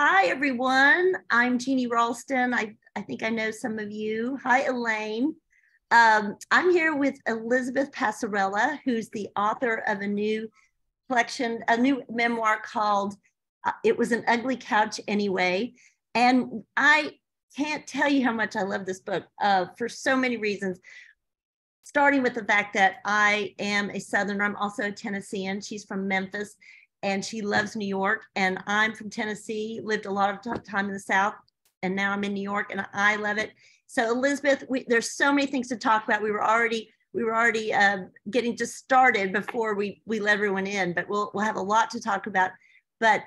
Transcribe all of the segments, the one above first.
Hi, everyone. I'm Jeannie Ralston. I think I know some of you. Hi, Elaine. I'm here with Elizabeth Passarella, who's the author of a new collection, a new memoir called It Was an Ugly Couch Anyway. And I can't tell you how much I love this book for so many reasons, starting with the fact that I am a Southerner. I'm also a Tennessean. She's from Memphis and she loves New York. And I'm from Tennessee, lived a lot of time in the South, and now I'm in New York and I love it. So Elizabeth, there's so many things to talk about. We were already getting just started before we let everyone in, but we'll have a lot to talk about. But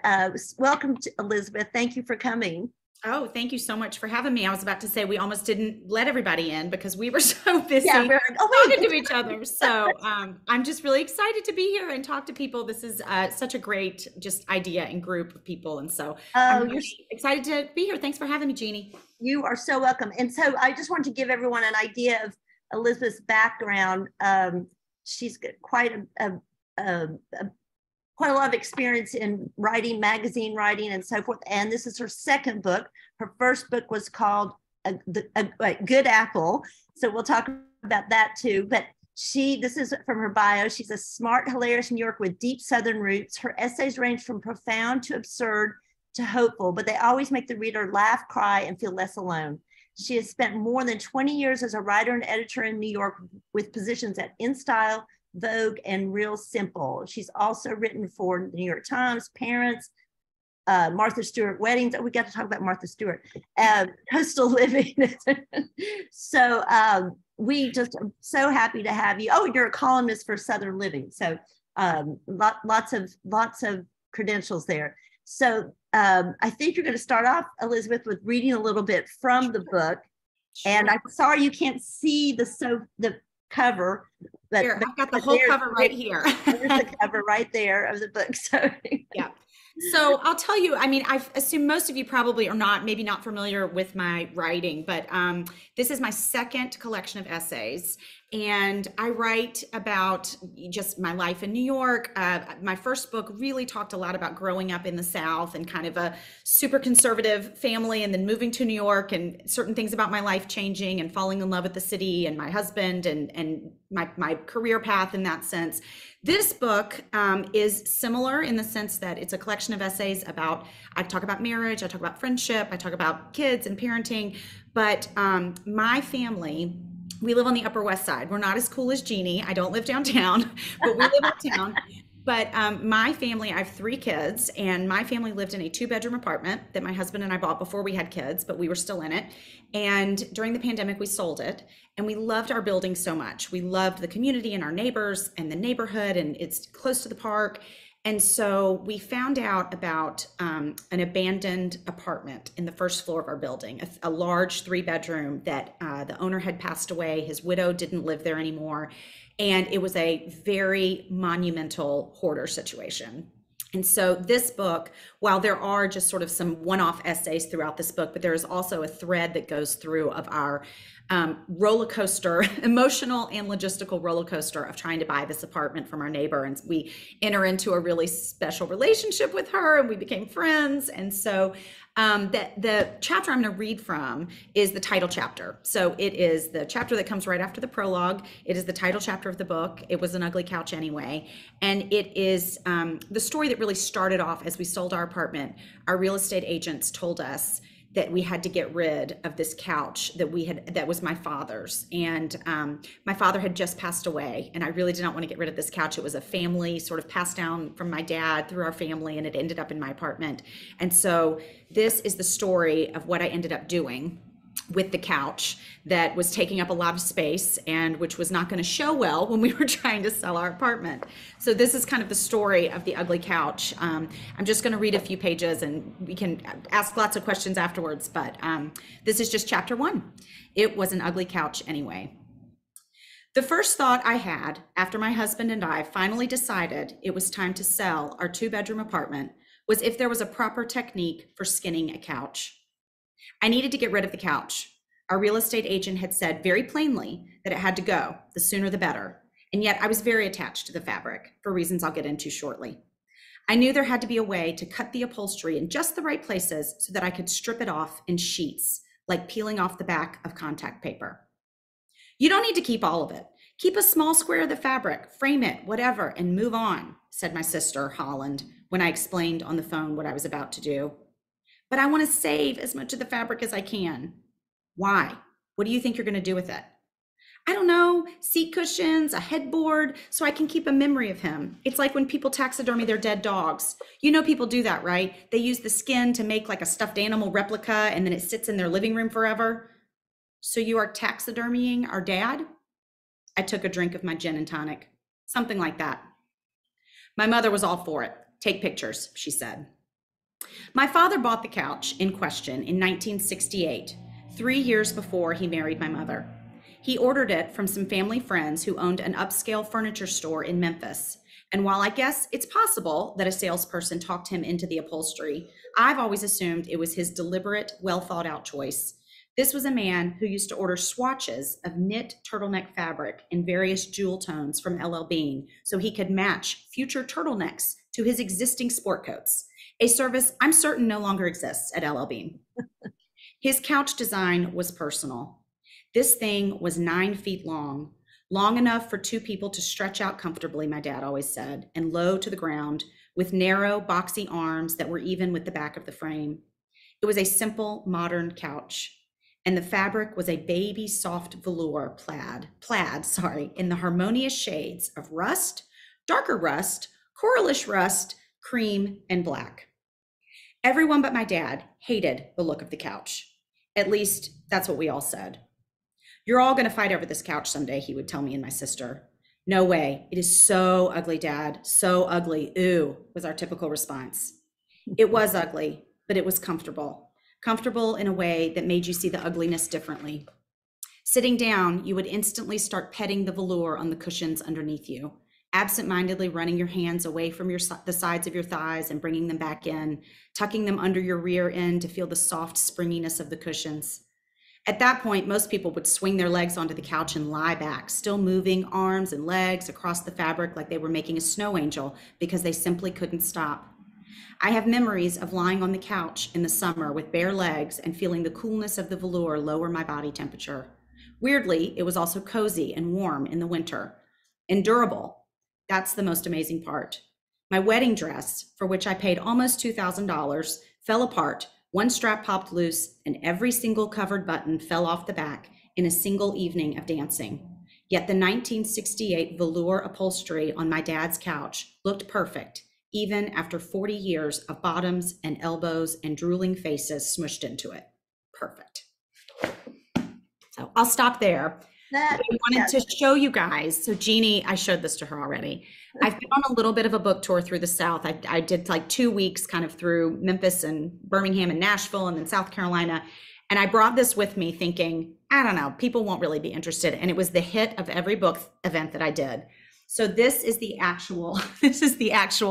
welcome to Elizabeth. Thank you for coming. Oh, thank you so much for having me. I was about to say we almost didn't let everybody in because we were so busy Yeah, talking to each other. So I'm just really excited to be here and talk to people. This is such a great just idea and group of people. And so I'm really excited to be here. Thanks for having me, Jeannie. You are so welcome. And so I just want to give everyone an idea of Elizabeth's background. She's got quite a lot of experience in writing, magazine writing, and so forth. And this is her second book. Her first book was called Good Apple. So we'll talk about that too. But this is from her bio. She's a smart, hilarious New Yorker with deep Southern roots. Her essays range from profound to absurd to hopeful, but they always make the reader laugh, cry, and feel less alone. She has spent more than 20 years as a writer and editor in New York with positions at InStyle, Vogue, and Real Simple. She's also written for the New York Times, Parents, Martha Stewart Weddings. Oh, we got to talk about Martha Stewart. Coastal Living. So we just are so happy to have you. Oh, you're a columnist for Southern Living. So lots of credentials there. So I think you're going to start off, Elizabeth, with reading a little bit from the book. Sure. And I'm sorry you can't see the cover, but I've got the whole cover right here. There's the cover right there of the book. So yeah. So I'll tell you, I mean, I assume most of you probably are maybe not familiar with my writing, but this is my second collection of essays. And I write about just my life in New York. My first book really talked a lot about growing up in the South and kind of a super conservative family, and then moving to New York and certain things about my life changing and falling in love with the city and my husband and my career path in that sense. This book is similar in the sense that it's a collection of essays I talk about marriage, I talk about friendship, I talk about kids and parenting, but my family, we live on the Upper West Side. We're not as cool as Jeannie. I don't live downtown, but we live uptown. But my family, I have 3 kids, and my family lived in a 2-bedroom apartment that my husband and I bought before we had kids, but we were still in it. And during the pandemic, we sold it, and we loved our building so much. We loved the community and our neighbors and the neighborhood, and it's close to the park. And so we found out about an abandoned apartment in the first floor of our building, a large 3-bedroom that the owner had passed away. His widow didn't live there anymore. And it was a very monumental hoarder situation. And so this book, while there are just sort of some one-off essays throughout this book, but there is also a thread that goes through of our roller coaster, emotional and logistical roller coaster of trying to buy this apartment from our neighbor. And we enter into a really special relationship with her, and we became friends. And so the chapter I'm going to read from is the title chapter. So it is the chapter that comes right after the prologue. It is the title chapter of the book. It Was an Ugly Couch Anyway. And it is the story that really started off as we sold our apartment. Our real estate agents told us that we had to get rid of this couch that was my father's. And my father had just passed away, and I really did not want to get rid of this couch. It was a family sort of passed down from my dad through our family, and it ended up in my apartment. And so this is the story of what I ended up doing with the couch that was taking up a lot of space and which was not going to show well when we were trying to sell our apartment. So this is kind of the story of the ugly couch. I'm just going to read a few pages and we can ask lots of questions afterwards, but this is just chapter 1. It was an ugly couch anyway. The first thought I had after my husband and I finally decided it was time to sell our 2-bedroom apartment was if there was a proper technique for skinning a couch. I needed to get rid of the couch. Our real estate agent had said very plainly that it had to go, the sooner the better. And yet I was very attached to the fabric for reasons I'll get into shortly. I knew there had to be a way to cut the upholstery in just the right places so that I could strip it off in sheets, like peeling off the back of contact paper. You don't need to keep all of it. Keep a small square of the fabric, frame it, whatever, and move on, said my sister, Holland, when I explained on the phone what I was about to do. But I want to save as much of the fabric as I can. Why? What do you think you're going to do with it? I don't know, seat cushions, a headboard, so I can keep a memory of him. It's like when people taxidermy their dead dogs. You know people do that, right? They use the skin to make like a stuffed animal replica and then it sits in their living room forever. So you are taxidermying our dad? I took a drink of my gin and tonic. Something like that. My mother was all for it. Take pictures, she said. My father bought the couch in question in 1968, 3 years before he married my mother. He ordered it from some family friends who owned an upscale furniture store in Memphis. And while I guess it's possible that a salesperson talked him into the upholstery, I've always assumed it was his deliberate, well thought out choice. This was a man who used to order swatches of knit turtleneck fabric in various jewel tones from LL Bean so he could match future turtlenecks to his existing sport coats, a service I'm certain no longer exists at LL Bean. His couch design was personal. This thing was 9 feet long enough for 2 people to stretch out comfortably, my dad always said, and low to the ground, with narrow, boxy arms that were even with the back of the frame. It was a simple, modern couch, and the fabric was a baby soft velour plaid, in the harmonious shades of rust, darker rust, coralish rust, cream, and black. Everyone but my dad hated the look of the couch. At least that's what we all said. You're all going to fight over this couch someday, he would tell me and my sister. No way. It is so ugly, Dad. So ugly. Ooh, was our typical response. It was ugly, but it was comfortable. Comfortable in a way that made you see the ugliness differently. Sitting down, you would instantly start petting the velour on the cushions underneath you, absent-mindedly running your hands away from the sides of your thighs and bringing them back in, tucking them under your rear end to feel the soft springiness of the cushions. At that point, most people would swing their legs onto the couch and lie back, still moving arms and legs across the fabric like they were making a snow angel because they simply couldn't stop. I have memories of lying on the couch in the summer with bare legs and feeling the coolness of the velour lower my body temperature. Weirdly, it was also cozy and warm in the winter. And durable. That's the most amazing part. My wedding dress, for which I paid almost $2,000, fell apart. One strap popped loose and every single covered button fell off the back in a single evening of dancing. Yet the 1968 velour upholstery on my dad's couch looked perfect, even after 40 years of bottoms and elbows and drooling faces smushed into it. Perfect. So I'll stop there. I wanted to show you guys. So Jeannie, I showed this to her already. I've been on a little bit of a book tour through the South. I did like 2 weeks kind of through Memphis and Birmingham and Nashville and then South Carolina. And I brought this with me thinking, I don't know, people won't really be interested. And it was the hit of every book event that I did. So this is the actual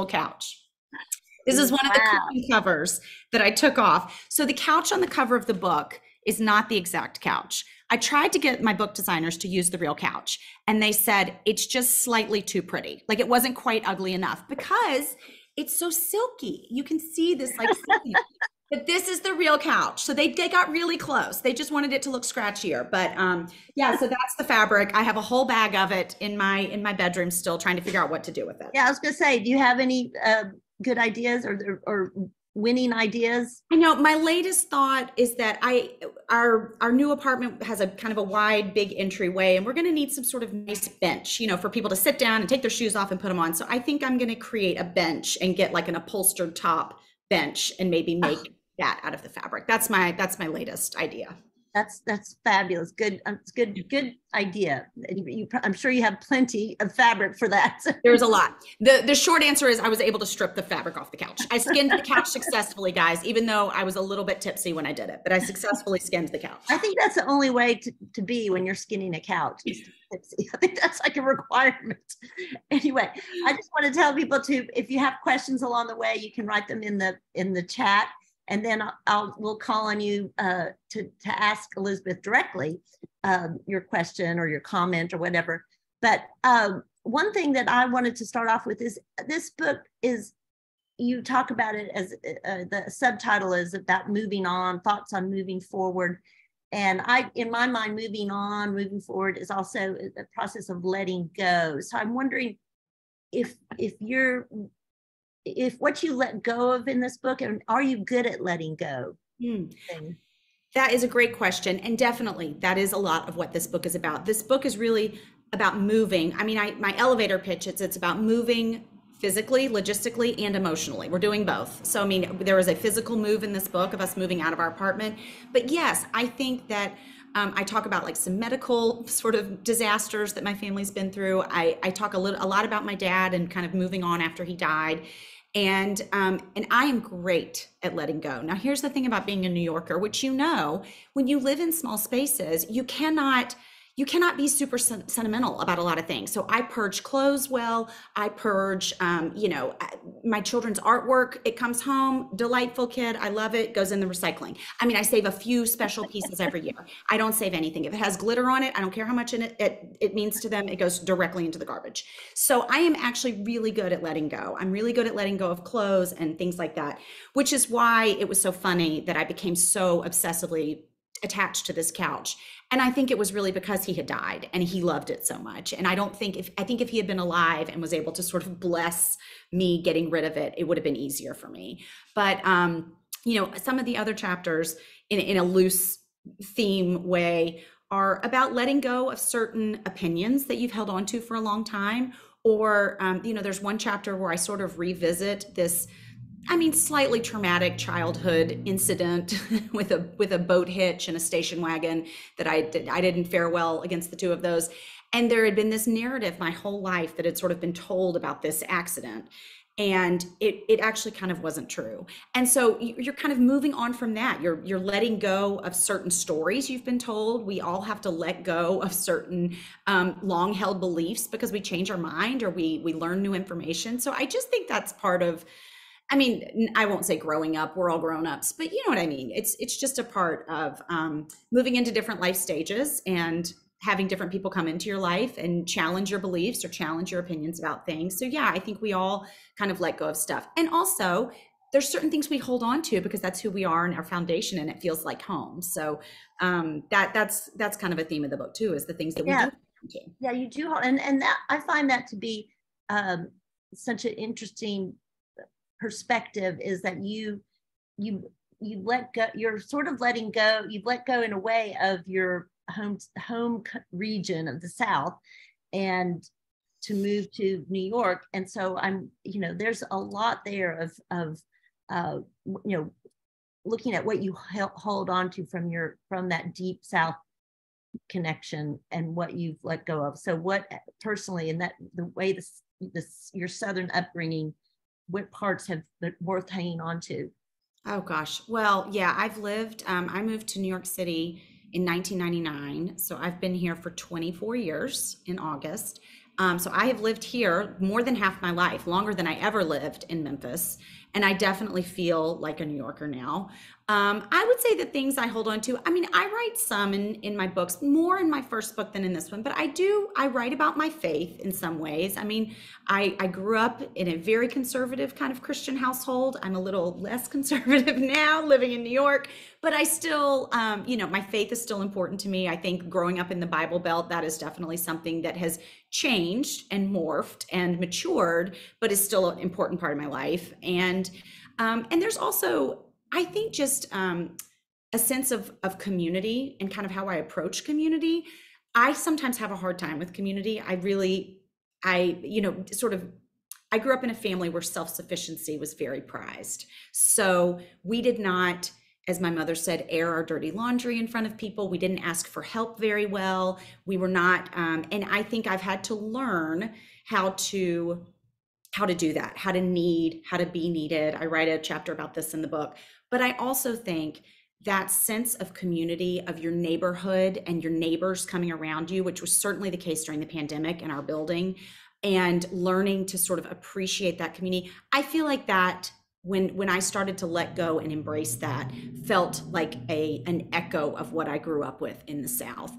couch. This is one of the cushion covers that I took off. So the couch on the cover of the book is not the exact couch. I tried to get my book designers to use the real couch and they said, it's just slightly too pretty. Like it wasn't quite ugly enough because it's so silky. You can see this like silkiness. But this is the real couch. So they got really close. They just wanted it to look scratchier. But yeah, so that's the fabric. I have a whole bag of it in my bedroom still trying to figure out what to do with it. Yeah, I was gonna say, do you have any good ideas or winning ideas? I know my latest thought is that our new apartment has a kind of a wide, big entryway, and we're going to need some sort of nice bench, for people to sit down and take their shoes off and put them on. So I think I'm going to create a bench and get like an upholstered top bench and maybe make that out of the fabric. That's my latest idea. That's fabulous. Good. It's good idea. I'm sure you have plenty of fabric for that. There's a lot. The short answer is I was able to strip the fabric off the couch. I skinned the couch successfully, guys, even though I was a little bit tipsy when I did it, but I successfully skinned the couch. I think that's the only way to be when you're skinning a couch. Is tipsy. I think that's like a requirement. Anyway, I just want to tell people if you have questions along the way, you can write them in the chat. And then we'll call on you to ask Elizabeth directly your question or your comment or whatever. But one thing that I wanted to start off with is this book is you talk about it as the subtitle is about moving on, thoughts on moving forward. And in my mind, moving on, moving forward is also a process of letting go. So I'm wondering if what you let go of in this book, and are you good at letting go? Hmm. That is a great question. And definitely that is a lot of what this book is about. This book is really about moving. I mean, my elevator pitch, it's about moving physically, logistically, and emotionally. We're doing both. So, I mean, there is a physical move in this book of us moving out of our apartment. But yes, I think that I talk about like some medical sort of disasters that my family's been through. I talk a lot about my dad and kind of moving on after he died. And I am great at letting go. Now, here's the thing about being a New Yorker, which when you live in small spaces, you cannot be super sentimental about a lot of things. So I purge clothes well. I purge, my children's artwork. It comes home, delightful kid. I love it. Goes in the recycling. I mean, I save a few special pieces every year. I don't save anything. If it has glitter on it, I don't care how much it means to them. It goes directly into the garbage. So I am actually really good at letting go. I'm really good at letting go of clothes and things like that, which is why it was so funny that I became so obsessively attached to this couch. And I think it was really because he had died and he loved it so much. And I think if he had been alive and was able to sort of bless me getting rid of it, it would have been easier for me. But, some of the other chapters in a loose theme way are about letting go of certain opinions that you've held on to for a long time. Or, there's one chapter where I sort of revisit this, slightly traumatic childhood incident with a boat hitch and a station wagon that I didn't fare well against the two of those. And there had been this narrative my whole life that had sort of been told about this accident. And it actually kind of wasn't true. And so you're kind of moving on from that. You're letting go of certain stories you've been told. We all have to let go of certain long held beliefs because we change our mind or we learn new information. So I just think that's part of, I won't say growing up, we're all grown-ups, but you know what I mean? It's just a part of moving into different life stages and having different people come into your life and challenge your beliefs or challenge your opinions about things. So yeah, I think we all kind of let go of stuff. And also there's certain things we hold on to because that's who we are and our foundation and it feels like home. So that's kind of a theme of the book too, is the things that we do. Yeah, you do. And that, I find that to be such an interesting perspective, is that you let go, you're sort of letting go, you've let go in a way of your home region of the South and to move to New York. And so there's a lot there of looking at what you hold on to from that deep South connection and what you've let go of. So what personally, and that the way your Southern upbringing, what parts have been worth hanging on to? Oh gosh. Well, yeah, I moved to New York City in 1999. So I've been here for 24 years in August. So I have lived here more than half my life, longer than I ever lived in Memphis. And I definitely feel like a New Yorker now. I would say the things I hold on to, I write some in my books, more in my first book than in this one, but I write about my faith in some ways. I grew up in a very conservative kind of Christian household. I'm a little less conservative now living in New York, but I still, my faith is still important to me. I think growing up in the Bible Belt, that is definitely something that has changed and morphed and matured, but is still an important part of my life. And there's also, I think, just a sense of community and kind of how I approach community. I sometimes have a hard time with community. I grew up in a family where self-sufficiency was very prized. So we did not, as my mother said, air our dirty laundry in front of people. We didn't ask for help very well. We were not, and I think I've had to learn how to do that, how to be needed. I write a chapter about this in the book. But I also think that sense of community, of your neighborhood and your neighbors coming around you, which was certainly the case during the pandemic in our building, and learning to sort of appreciate that community. I feel like that when I started to let go and embrace that, felt like an echo of what I grew up with in the South.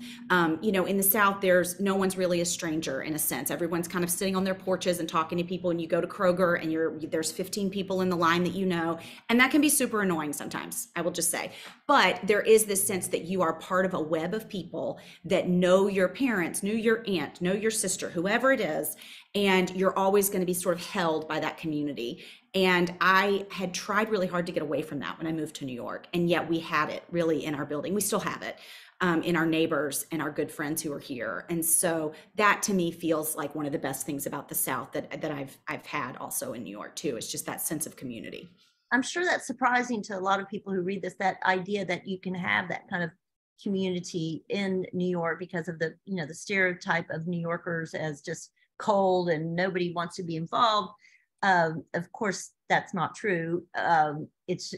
You know, in the South, there's no one's really a stranger in a sense. Everyone's kind of sitting on their porches and talking to people, and you go to Kroger and there's 15 people in the line that you know, and that can be super annoying sometimes, I will just say. But there is this sense that you are part of a web of people that know your parents, know your aunt, know your sister, whoever it is, and you're always going to be sort of held by that community. And I had tried really hard to get away from that when I moved to New York. And yet we had it really in our building. We still have it in our neighbors and our good friends who are here. And so that to me feels like one of the best things about the South that I've had also in New York too. It's just that sense of community. I'm sure that's surprising to a lot of people who read this, that idea that you can have that kind of community in New York because of the, you know, the stereotype of New Yorkers as just cold and nobody wants to be involved. Of course, that's not true. It's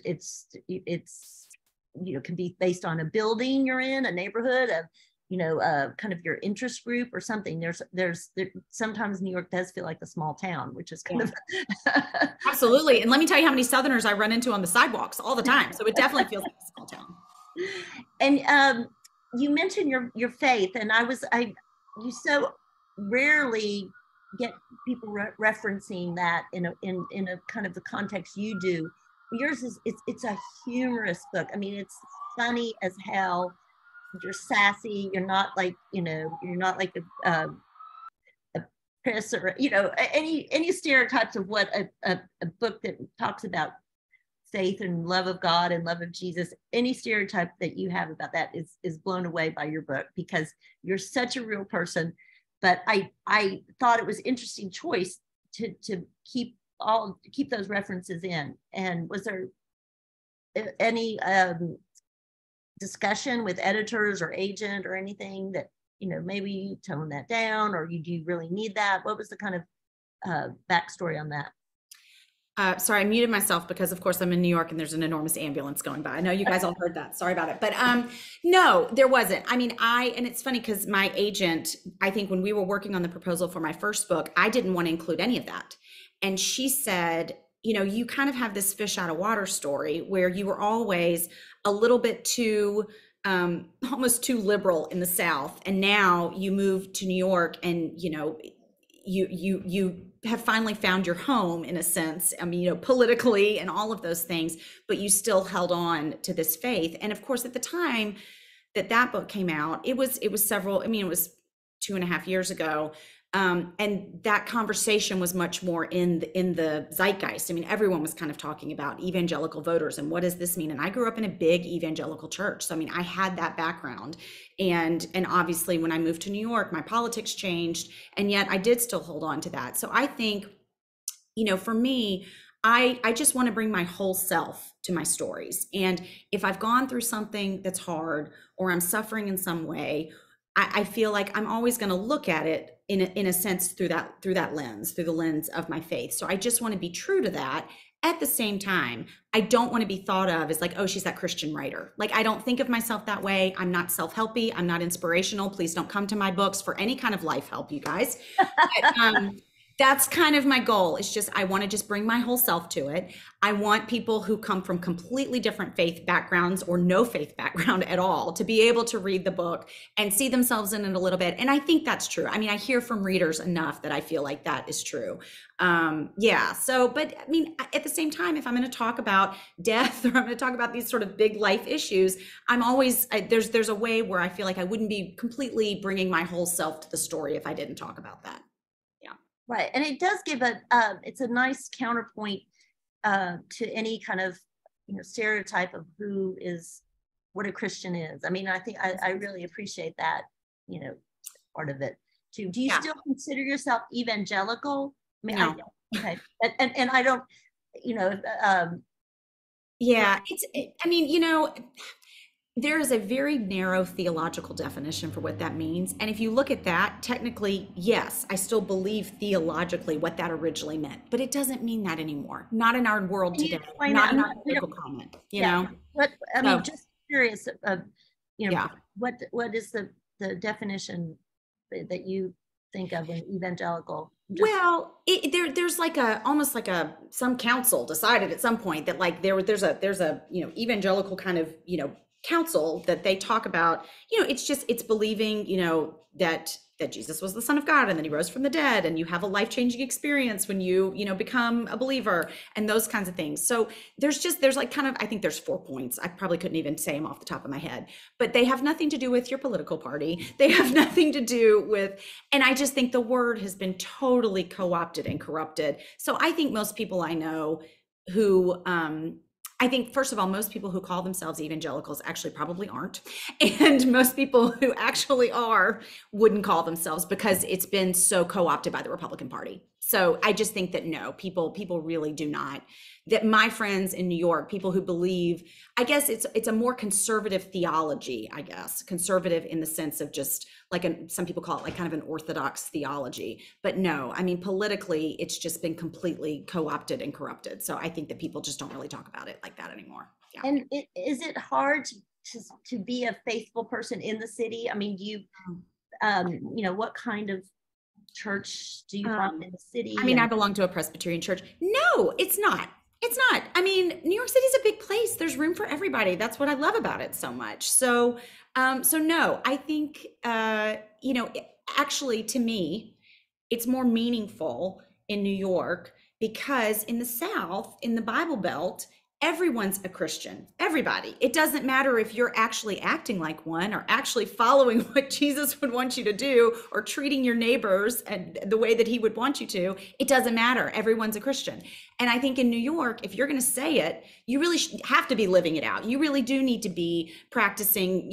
you know, can be based on a building you're in, a neighborhood, of, you know, kind of your interest group or something. There, sometimes New York does feel like a small town, which is kind of Absolutely. And let me tell you how many Southerners I run into on the sidewalks all the time. So it definitely feels like a small town. And you mentioned your faith, and you so rarely get people referencing that in a kind of the context you do. Yours is it's a humorous book. I mean, it's funny as hell. You're sassy. You're not like, you know, you're not like a Chris or, you know, any stereotypes of what a book that talks about faith and love of God and love of Jesus. Any stereotype that you have about that is blown away by your book, because you're such a real person. But I thought it was interesting choice to keep those references in. And was there any discussion with editors or agent or anything that, you know, maybe you tone that down, or do you really need that? What was the kind of backstory on that? Sorry, I muted myself because, of course, I'm in New York and there's an enormous ambulance going by. I know you guys all heard that. Sorry about it. But no, there wasn't. I mean, and it's funny because my agent, I think when we were working on the proposal for my first book, I didn't want to include any of that. And she said, you know, you kind of have this fish out of water story where you were always a little bit too, almost too liberal in the South. And now you moved to New York and, you know, you have finally found your home in a sense. I mean, you know, politically and all of those things, but you still held on to this faith. And of course, at the time that book came out, it was several, I mean, it was 2.5 years ago. And that conversation was much more in the zeitgeist. I mean, everyone was kind of talking about evangelical voters and what does this mean? And I grew up in a big evangelical church. So, I mean, I had that background. And obviously when I moved to New York, my politics changed, and yet I did still hold on to that. So I think, you know, for me, I just want to bring my whole self to my stories. And if I've gone through something that's hard or I'm suffering in some way, I feel like I'm always going to look at it in a sense through the lens of my faith. So I just want to be true to that. At the same time, I don't want to be thought of as like, oh, she's that Christian writer. Like, I don't think of myself that way. I'm not self-helpy. I'm not inspirational. Please don't come to my books for any kind of life help, you guys. But, that's kind of my goal. It's just, I want to just bring my whole self to it. I want people who come from completely different faith backgrounds or no faith background at all to be able to read the book and see themselves in it a little bit. And I think that's true. I mean, I hear from readers enough that I feel like that is true. Yeah. So, but I mean, at the same time, if I'm going to talk about death or I'm going to talk about these sort of big life issues, I'm always, there's a way where I feel like I wouldn't be completely bringing my whole self to the story if I didn't talk about that. Right. And it does give it's a nice counterpoint to any kind of, you know, stereotype of what a Christian is. I mean, I think I really appreciate that, you know, part of it too. Do you still consider yourself evangelical? I mean, no. Okay. And I don't, you know. Yeah, I mean, you know, there is a very narrow theological definition for what that means. And if you look at that, technically, yes, I still believe theologically what that originally meant, but it doesn't mean that anymore. Not in our world today, not in our political comment, you know? But I mean, just curious, you know, yeah. what is the definition that you think of in evangelical? Just Well, there's like almost like some council decided at some point that like there's a evangelical kind of council that they talk about. It's believing that Jesus was the Son of God and then he rose from the dead, and you have a life-changing experience when you become a believer, and those kinds of things. So there's like kind of, I think there's 4 points. I probably couldn't even say them off the top of my head, but they have nothing to do with your political party. They have nothing to do with, and I just think the word has been totally co-opted and corrupted. So I think most people I know who I think, first of all, most people who call themselves evangelicals actually probably aren't. And most people who actually are wouldn't call themselves, because it's been so co-opted by the Republican Party. So I just think that no, people really do not. That my friends in New York, people who believe, I guess it's a more conservative theology, I guess, conservative in the sense of just like some people call it like kind of an orthodox theology. But no, I mean, politically, it's just been completely co-opted and corrupted. So I think that people just don't really talk about it like that anymore. Yeah. And is it hard to be a faithful person in the city? I mean, do you, what kind of church do you find in the city? I mean, I belong to a Presbyterian church. No, it's not. It's not. I mean, New York City is a big place. There's room for everybody. That's what I love about it so much. So no, I think, actually to me, it's more meaningful in New York, because in the South, in the Bible Belt, everyone's a Christian, everybody. It doesn't matter if you're actually acting like one or actually following what Jesus would want you to do or treating your neighbors and the way that he would want you to. It doesn't matter. Everyone's a Christian. And I think in New York, if you're going to say it, you really have to be living it out. You really do need to be practicing,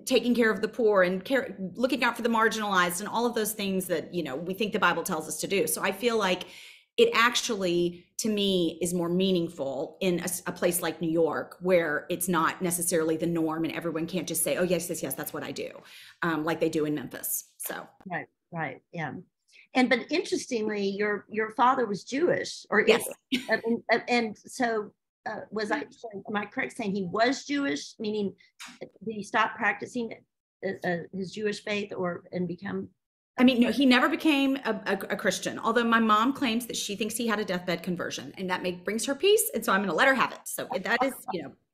taking care of the poor and looking out for the marginalized and all of those things that, we think the Bible tells us to do. So I feel like it actually, to me, is more meaningful in a place like New York, where it's not necessarily the norm and everyone can't just say, oh, yes, that's what I do, like they do in Memphis. So right, yeah. But interestingly, your father was Jewish, or yes. And so am I correct saying he was Jewish, meaning did he stop practicing his Jewish faith and become? I mean, no, he never became a Christian, although my mom claims that she thinks he had a deathbed conversion, and that brings her peace. And so I'm going to let her have it. So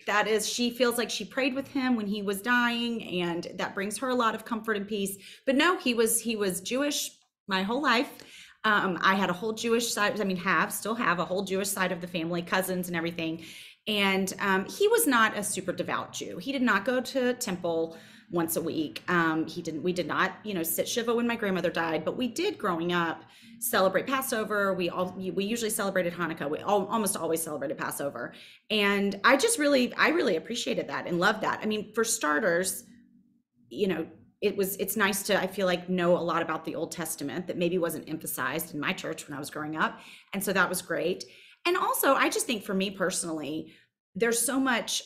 that is, she feels like she prayed with him when he was dying, and that brings her a lot of comfort and peace. But no, he was Jewish my whole life. I had a whole Jewish side. I mean, still have a whole Jewish side of the family, cousins and everything. And he was not a super devout Jew. He did not go to temple once a week. We did not, sit Shiva when my grandmother died, but we did growing up celebrate Passover. We usually celebrated Hanukkah. We almost always celebrated Passover. And I really appreciated that and loved that. I mean, for starters, it's nice to, I feel like, know a lot about the Old Testament that maybe wasn't emphasized in my church when I was growing up. And so that was great. And also, I just think for me personally, there's so much,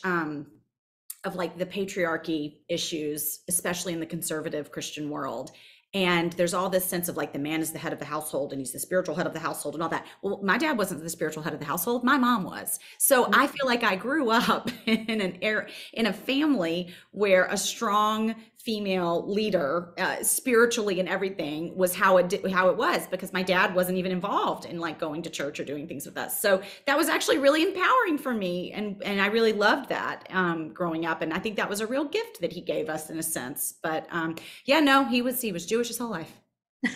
of like the patriarchy issues, especially in the conservative Christian world. And there's all this sense of like the man is the head of the household and he's the spiritual head of the household and all that. Well, my dad wasn't the spiritual head of the household. My mom was. So I feel like I grew up in a family where a strong female leader, spiritually and everything, was how it was, because my dad wasn't even involved in like going to church or doing things with us. So that was actually really empowering for me, and I really loved that growing up, and I think that was a real gift that he gave us in a sense. But he was Jewish his whole life.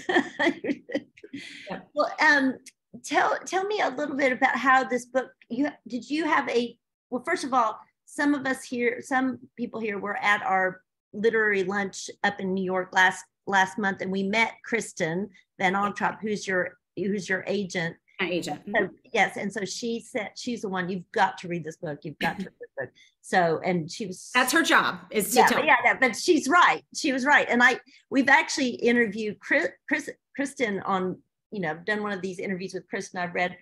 Yeah. Well, tell me a little bit about how this book. Well, first of all, some people here were at our literary lunch up in New York last month, and we met Kristen Van Ontrop, who's your agent. My agent. So, yes, and so she said she's the one, you've got to read this book. You've got to read this book. So, and she was. That's her job, is to tell. But she's right. She was right, and we've actually interviewed Kristen on, done one of these interviews with Kristen. I've read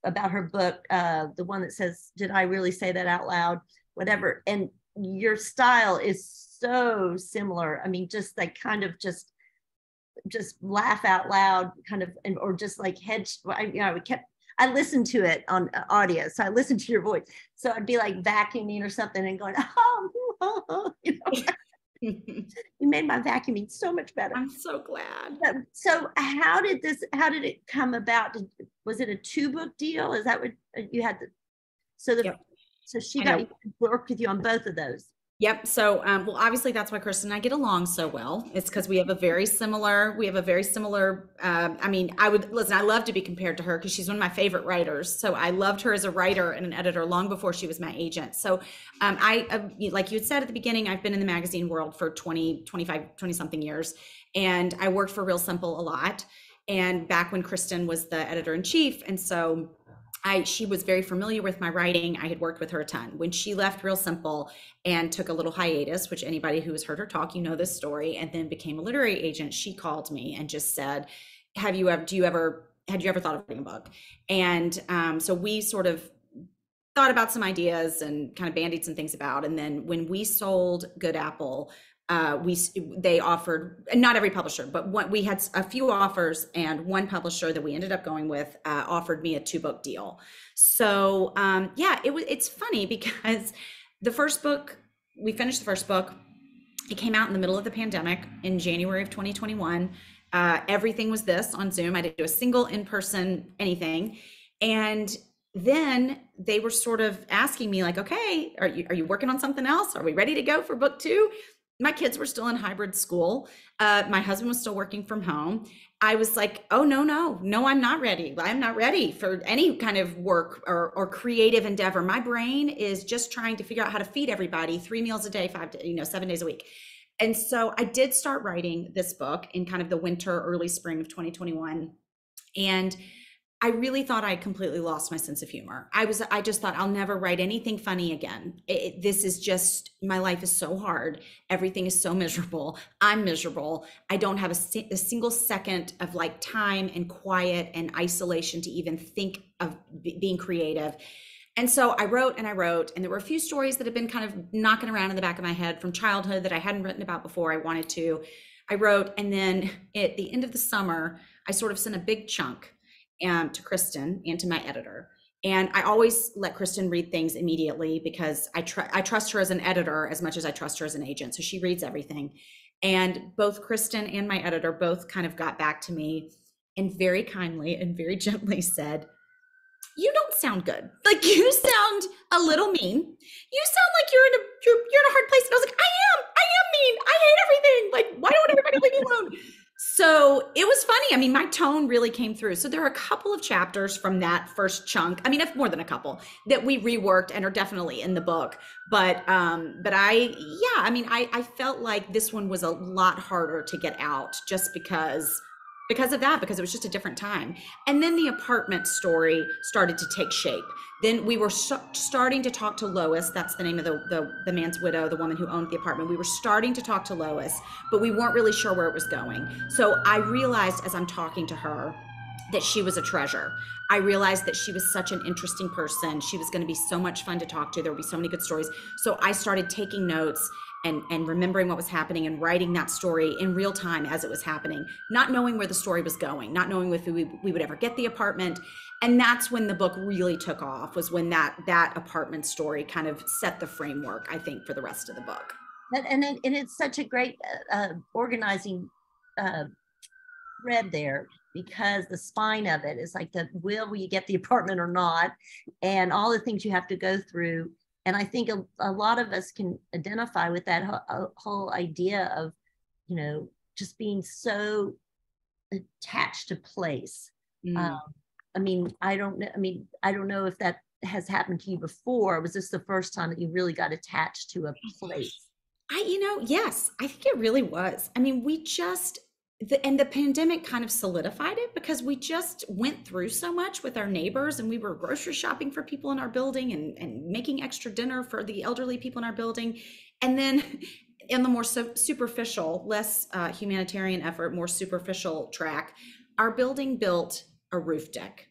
about her book, the one that says, "Did I really say that out loud?" Whatever, and your style is so similar. I mean, just like kind of just laugh out loud kind of, or just like I listened to it on audio, so I listened to your voice, so I'd be like vacuuming or something and going, You made my vacuuming so much better. I'm so glad. So how did it come about? Was it a 2-book deal? Is that what you had? Yep. So she I know. worked with you on both of those. Yep. So, well, obviously that's why Kristen and I get along so well. It's because we have a very similar, I mean, I love to be compared to her because she's one of my favorite writers. So I loved her as a writer and an editor long before she was my agent. So, like you had said at the beginning, I've been in the magazine world for 20, 25, 20 something years. And I worked for Real Simple a lot. And back when Kristen was the editor in chief. And so she was very familiar with my writing. I had worked with her a ton. When she left Real Simple and took a little hiatus, which anybody who has heard her talk, you know this story, and then became a literary agent, she called me and just said, had you ever thought of writing a book? And so we sort of thought about some ideas and kind of bandied some things about. And then when we sold Good Apple, they offered, not every publisher, but we had a few offers, and one publisher that we ended up going with offered me a 2-book deal. So it's funny because we finished the first book. It came out in the middle of the pandemic in January of 2021. Everything was this on Zoom. I didn't do a single in-person anything. And then they were sort of asking me like, okay, are you working on something else? Are we ready to go for book 2? My kids were still in hybrid school. My husband was still working from home. I was like, oh, no, I'm not ready. I'm not ready for any kind of work or creative endeavor. My brain is just trying to figure out how to feed everybody 3 meals a day, 7 days a week. And so I did start writing this book in kind of the winter, early spring of 2021. And I really thought I completely lost my sense of humor. I just thought I'll never write anything funny again. This is just, my life is so hard. Everything is so miserable. I'm miserable. I don't have a single second of like time and quiet and isolation to even think of being creative. And so I wrote, and there were a few stories that had been kind of knocking around in the back of my head from childhood that I hadn't written about before I wanted to. I wrote, and then at the end of the summer, I sort of sent a big chunk to Kristen and to my editor. And I always let Kristen read things immediately because I trust her as an editor as much as I trust her as an agent. So she reads everything. And both Kristen and my editor both kind of got back to me and very kindly and very gently said, you don't sound good. Like, you sound a little mean. You sound like you're in a hard place. And I was like, I am mean. I hate everything. Like, why don't everybody leave me alone? So it was funny. I mean, my tone really came through. So there are a couple of chapters from that first chunk. I mean, more than a couple that we reworked and are definitely in the book. But I felt like this one was a lot harder to get out just because of that, because it was just a different time. And then the apartment story started to take shape. Then we were starting to talk to Lois. That's the name of the man's widow, the woman who owned the apartment. We were starting to talk to Lois, but we weren't really sure where it was going. So I realized as I'm talking to her that she was a treasure. I realized that she was such an interesting person. She was going to be so much fun to talk to. There would be so many good stories. So I started taking notes and remembering what was happening and writing that story in real time as it was happening, not knowing where the story was going, not knowing if we would ever get the apartment. And that's when the book really took off, was when that apartment story kind of set the framework, I think, for the rest of the book. And it's such a great organizing thread there, because the spine of it is like will you get the apartment or not, and all the things you have to go through. And I think a lot of us can identify with that whole idea of, just being so attached to place. Mm. I don't know if that has happened to you before. Was this the first time that you really got attached to a place? Yes, I think it really was. I mean, the pandemic kind of solidified it, because we just went through so much with our neighbors, and we were grocery shopping for people in our building and making extra dinner for the elderly people in our building. And then in the more superficial, less humanitarian effort, more superficial track, our building built a roof deck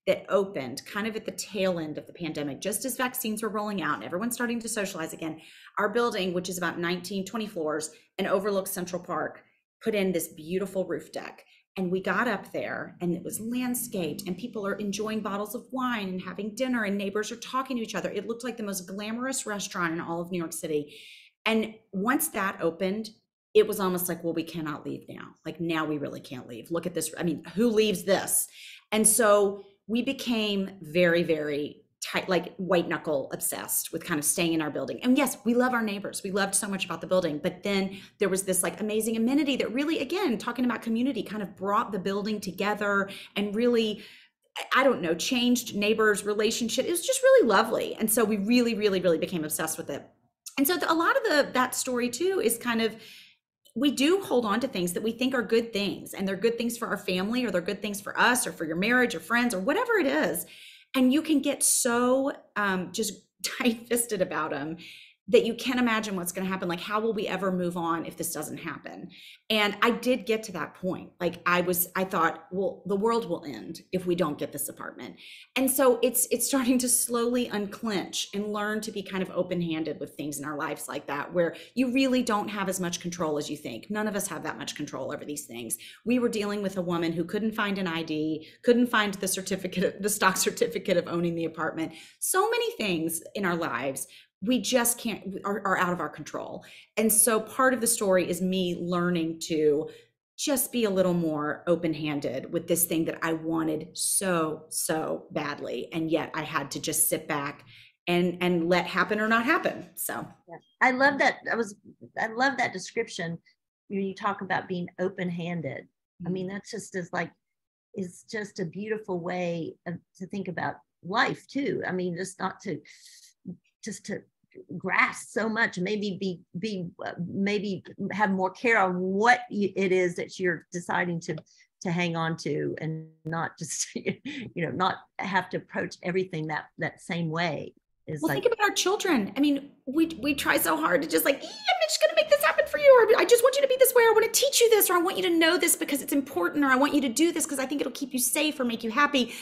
that opened kind of at the tail end of the pandemic, just as vaccines were rolling out and everyone's starting to socialize again. Our building, which is about 20 floors and overlooks Central Park, put in this beautiful roof deck. And we got up there and it was landscaped and people are enjoying bottles of wine and having dinner and neighbors are talking to each other. It looked like the most glamorous restaurant in all of New York City. And once that opened, it was almost like, well, we cannot leave now. Like now we really can't leave. Look at this. I mean, who leaves this? And so we became very, very tight, like white knuckle obsessed with kind of staying in our building. And yes, we love our neighbors. We loved so much about the building, but then there was this like amazing amenity that really, again, talking about community, kind of brought the building together and really, I don't know, changed neighbors' relationship. It was just really lovely. And so we really, really, really became obsessed with it. And so a lot of that story too is kind of, we do hold on to things that we think are good things, and they're good things for our family, or they're good things for us, or for your marriage or friends or whatever it is. And you can get so just tight-fisted about them that you can't imagine what's going to happen. Like, how will we ever move on if this doesn't happen? And I did get to that point. Like I thought, well, the world will end if we don't get this apartment. And so it's starting to slowly unclench and learn to be kind of open-handed with things in our lives like that, where you really don't have as much control as you think. None of us have that much control over these things. We were dealing with a woman who couldn't find an ID, couldn't find the stock certificate of owning the apartment. So many things in our lives we just can't, are out of our control. And so part of the story is me learning to just be a little more open-handed with this thing that I wanted so, so badly. And yet I had to just sit back and let happen or not happen. So yeah. I love that. I love that description. You talk about being open-handed. I mean, that's just is just a beautiful way to think about life too. I mean, just to grasp so much, maybe maybe have more care on what it is that you're deciding to hang on to, and not just not have to approach everything that same way. Well, think about our children. I mean, we try so hard to just like, I'm just going to make this happen for you, or I just want you to be this way, or I want to teach you this, or I want you to know this because it's important, or I want you to do this because I think it'll keep you safe or make you happy.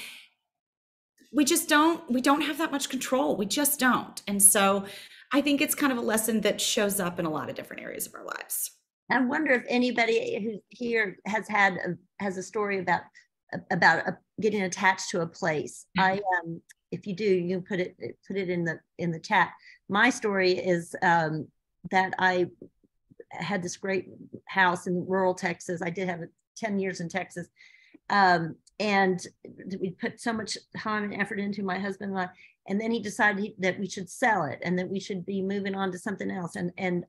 We don't have that much control. We just don't. And so I think it's kind of a lesson that shows up in a lot of different areas of our lives. I wonder if anybody who here has a story about getting attached to a place. If you do, you can put it in the chat. My story is that I had this great house in rural Texas. I did have 10 years in Texas. And we put so much time and effort into, my husband and I, and then he decided that we should sell it and that we should be moving on to something else. And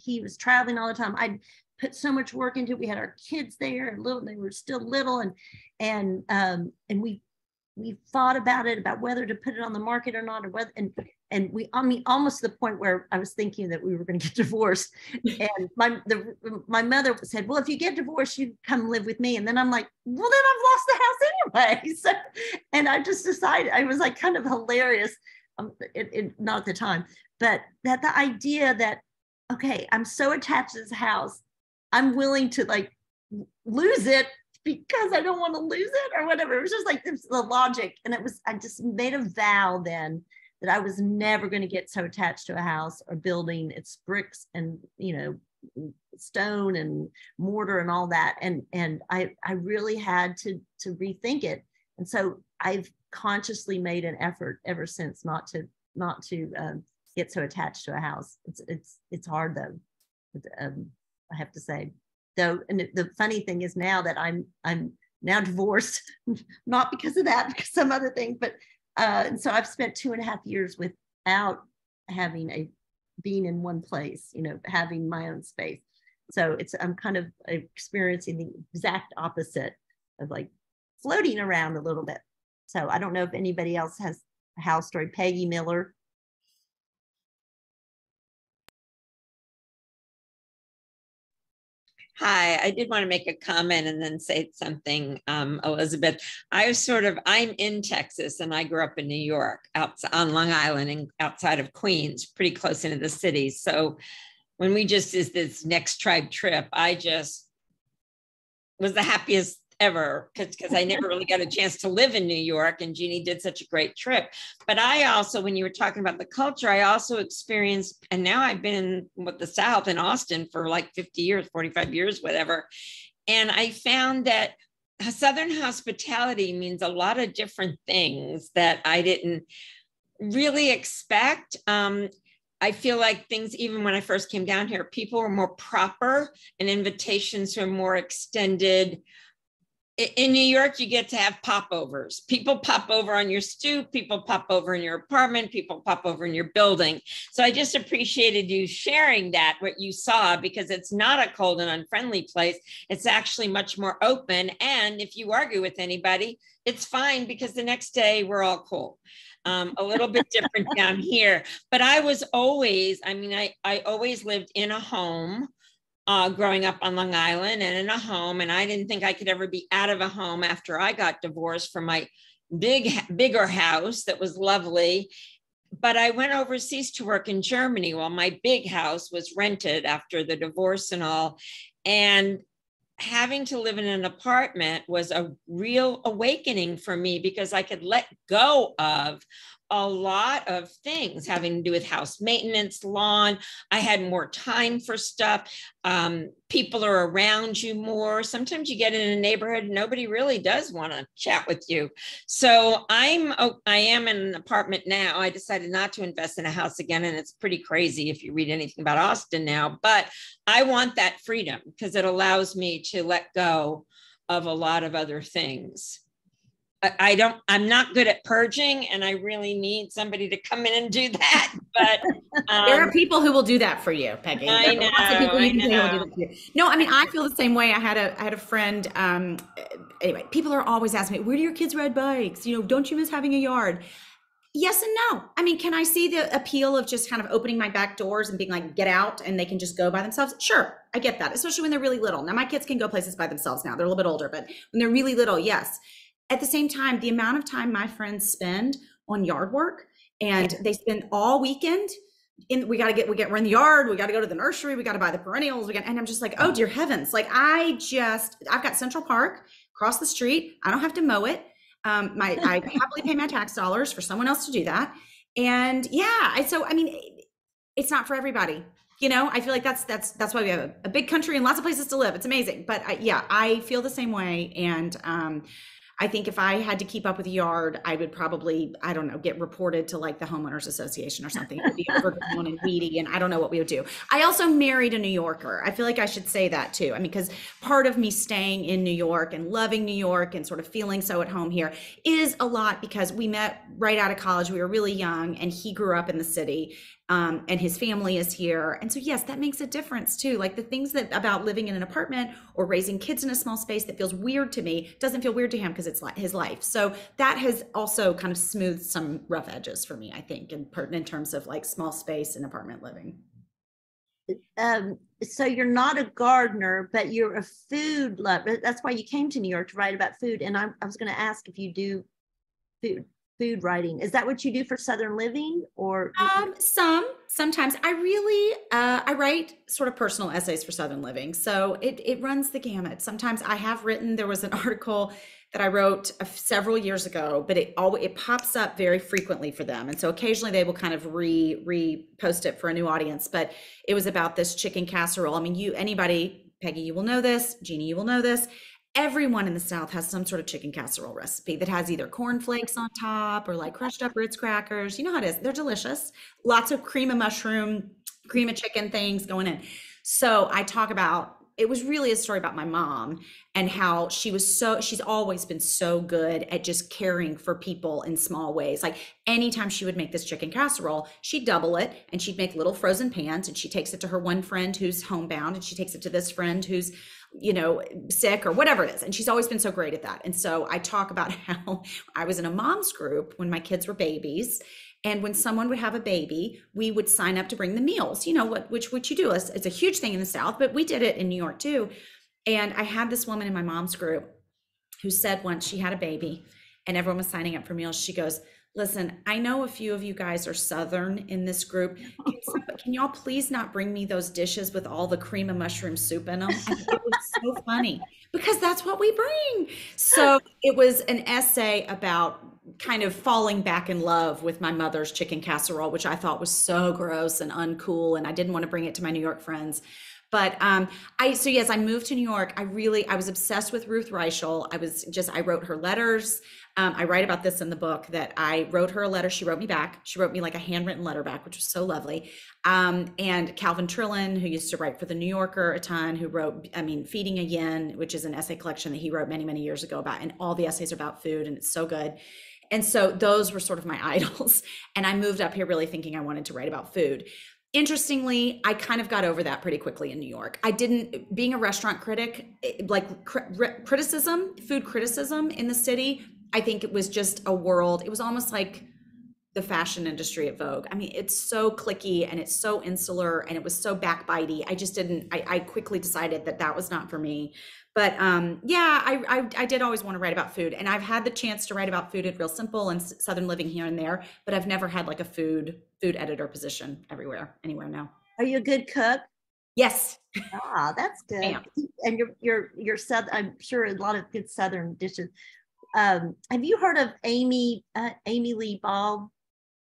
he was traveling all the time. I put so much work into it. We had our kids there, and they were still little, and we thought about whether to put it on the market or not, or whether, and almost to the point where I was thinking that we were going to get divorced. And my mother said, well, if you get divorced, you come live with me. And then I'm like, well, then I've lost the house anyway. So, and I just decided, I was like kind of hilarious, not at the time, but that the idea that, okay, I'm so attached to this house, I'm willing to like lose it because I don't want to lose it or whatever. It was just like the logic. And I just made a vow then that I was never going to get so attached to a house or building. It's bricks and, stone and mortar and all that. And I really had to rethink it. And so I've consciously made an effort ever since not to get so attached to a house. It's hard though. I have to say. Though, and the funny thing is now that I'm now divorced, not because of that, because some other thing, but and so I've spent 2.5 years without being in one place, having my own space. So I'm kind of experiencing the exact opposite of like floating around a little bit. So I don't know if anybody else has a house story. Peggy Miller. Hi, I did want to make a comment and then say something, Elizabeth. I'm in Texas and I grew up in New York, on Long Island and outside of Queens, pretty close into the city. So when we just did this NextTribe trip, I just was the happiest ever because I never really got a chance to live in New York, and Jeannie did such a great trip. But I also, when you were talking about the culture, I also experienced, and now I've been in the South in Austin for like 50 years, 45 years, whatever. And I found that Southern hospitality means a lot of different things that I didn't really expect. I feel like things, even when I first came down here, people were more proper and invitations were more extended. In New York, you get to have popovers. People pop over on your stoop, people pop over in your apartment, people pop over in your building. So I just appreciated you sharing that, what you saw, because it's not a cold and unfriendly place. It's actually much more open. And if you argue with anybody, it's fine because the next day we're all cool. A little bit different down here. But I was always, I always lived in a home. Growing up on Long Island and in a home. And I didn't think I could ever be out of a home after I got divorced from my bigger house that was lovely. But I went overseas to work in Germany while my big house was rented after the divorce and all. And having to live in an apartment was a real awakening for me because I could let go of a lot of things having to do with house maintenance, lawn. I had more time for stuff. People are around you more. Sometimes you get in a neighborhood, nobody really does want to chat with you. So I am in an apartment now. I decided not to invest in a house again. And it's pretty crazy if you read anything about Austin now, but I want that freedom because it allows me to let go of a lot of other things. I'm not good at purging and I really need somebody to come in and do that. But there are people who will do that for you, Peggy. I know, I know. No, I mean, I feel the same way. I had a friend, anyway, people are always asking me, where do your kids ride bikes? You know, don't you miss having a yard? Yes and no. I mean, can I see the appeal of just kind of opening my back doors and being like, get out and they can just go by themselves? Sure, I get that, especially when they're really little. Now, my kids can go places by themselves now. They're a little bit older, but when they're really little, yes. At the same time, the amount of time my friends spend on yard work and they spend all weekend we're in the yard, we got to go to the nursery, we got to buy the perennials, and I'm just like, oh dear heavens. Like I've got Central Park across the street. I don't have to mow it. I happily pay my tax dollars for someone else to do that. And yeah, so, I mean, it's not for everybody. You know, I feel like that's why we have a big country and lots of places to live. It's amazing. But I feel the same way. And, I think if I had to keep up with the yard, I would probably, I don't know, get reported to like the homeowners association or something. It would be overgrown and weedy, and I don't know what we would do. I also married a New Yorker. I feel like I should say that too. I mean, because part of me staying in New York and loving New York and sort of feeling so at home here is a lot because we met right out of college. We were really young and he grew up in the city. And his family is here. And so, yes, that makes a difference too. Like the things that about living in an apartment or raising kids in a small space that feels weird to me doesn't feel weird to him because it's like his life. So that has also kind of smoothed some rough edges for me, I think, in terms of like small space and apartment living. So you're not a gardener, but you're a food lover. That's why you came to New York to write about food. And I was going to ask if you do food writing. Is that what you do for Southern Living or? Sometimes I really, I write sort of personal essays for Southern Living. So it runs the gamut. Sometimes I have written, there was an article that I wrote several years ago, but it pops up very frequently for them. And so occasionally they will kind of repost it for a new audience, but it was about this chicken casserole. I mean, anybody, Peggy, you will know this, Jeannie, you will know this. Everyone in the South has some sort of chicken casserole recipe that has either cornflakes on top or like crushed up Ritz crackers. You know how it is. They're delicious. Lots of cream of mushroom, cream of chicken things going in. So I talk about, it was really a story about my mom and how she's always been so good at just caring for people in small ways. Like anytime she would make this chicken casserole, she'd double it and she'd make little frozen pans and she takes it to her one friend who's homebound and she takes it to this friend who's, you know, sick or whatever it is. And she's always been so great at that. And so I talk about how I was in a mom's group when my kids were babies. And when someone would have a baby, we would sign up to bring the meals, you know, which you do. It's a huge thing in the South, but we did it in New York too. And I had this woman in my mom's group who said once she had a baby and everyone was signing up for meals. She goes, listen, I know a few of you guys are Southern in this group. Can y'all please not bring me those dishes with all the cream of mushroom soup in them? And it was so funny because that's what we bring. So it was an essay about kind of falling back in love with my mother's chicken casserole, which I thought was so gross and uncool, and I didn't want to bring it to my New York friends. But so yes, I moved to New York. I was obsessed with Ruth Reichel. I wrote her letters. I write about this in the book that I wrote her a letter. She wrote me back. She wrote me like a handwritten letter back, which was so lovely. And Calvin Trillin, who used to write for the New Yorker a ton, who wrote, Feeding a Yin, which is an essay collection that he wrote many, many years ago and all the essays are about food, and it's so good. And so those were sort of my idols. And I moved up here really thinking I wanted to write about food. Interestingly, I kind of got over that pretty quickly in New York. Being a restaurant critic, food criticism in the city, I think it was just a world. It was almost like the fashion industry at Vogue. It's so cliquey and it's so insular and it was so backbitey. I quickly decided that was not for me. But I did always want to write about food, and I've had the chance to write about food at Real Simple and Southern Living here and there, but I've never had like a food editor position anywhere now. Are you a good cook? Yes. That's good. And you're Southern. I'm sure a lot of good Southern dishes. Have you heard of Amy Lee Ball?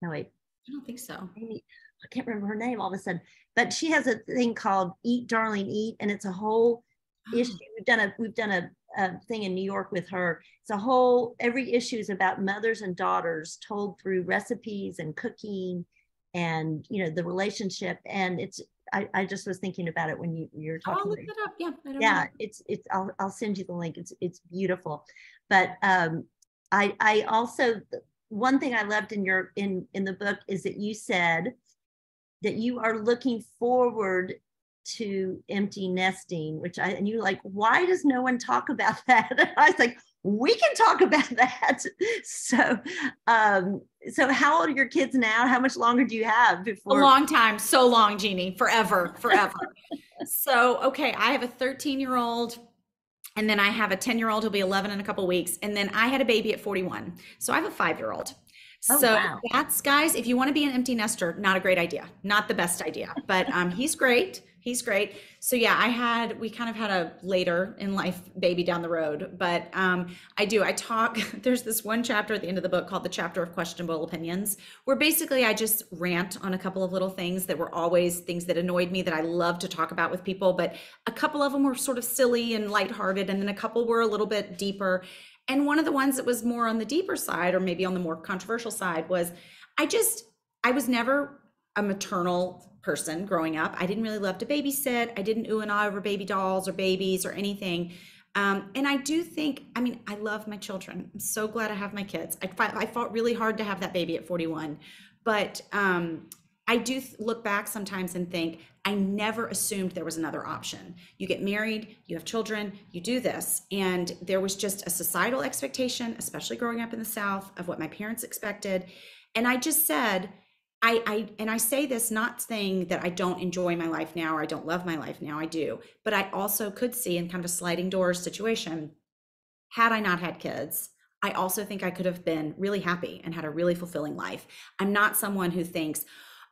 No, wait. I don't think so. I can't remember her name all of a sudden, but she has a thing called Eat, Darling, Eat, and it's a whole issue. We've done a thing in New York with her. It's every issue is about mothers and daughters told through recipes and cooking and, the relationship. And I just was thinking about it when you're talking. I'll look it up. Yeah. I'll send you the link. It's beautiful. But I also, one thing I loved in the book is that you said that you are looking forward to empty nesting, and you're like, why does no one talk about that? And I was like, we can talk about that. So how old are your kids now? How much longer do you have before? A long time. So long, Jeannie. Forever. So, okay. I have a 13-year-old, and then I have a 10-year-old who'll be 11 in a couple of weeks. And then I had a baby at 41. So I have a 5-year-old. Wow. That's, guys, if you want to be an empty nester, not a great idea, not the best idea, but he's great. So yeah, we kind of had a later in life baby down the road, but there's this one chapter at the end of the book called The Chapter of Questionable Opinions, where basically I just rant on a couple of little things that were always things that annoyed me that I love to talk about with people, but a couple of them were sort of silly and lighthearted, and then a couple were a little bit deeper. And one of the ones that was more on the deeper side, or maybe on the more controversial side, was I was never a maternal person growing up. I didn't really love to babysit. I didn't ooh and ah over baby dolls or babies or anything. And I do think, I love my children. I'm so glad I have my kids. I fought really hard to have that baby at 41, but I do look back sometimes and think, I never assumed there was another option. You get married, you have children, you do this. And there was just a societal expectation, especially growing up in the South, of what my parents expected. And I just said, I say this not saying that I don't enjoy my life now or I don't love my life now, I do. But I also could see in kind of a sliding doors situation, had I not had kids, I also think I could have been really happy and had a really fulfilling life. I'm not someone who thinks,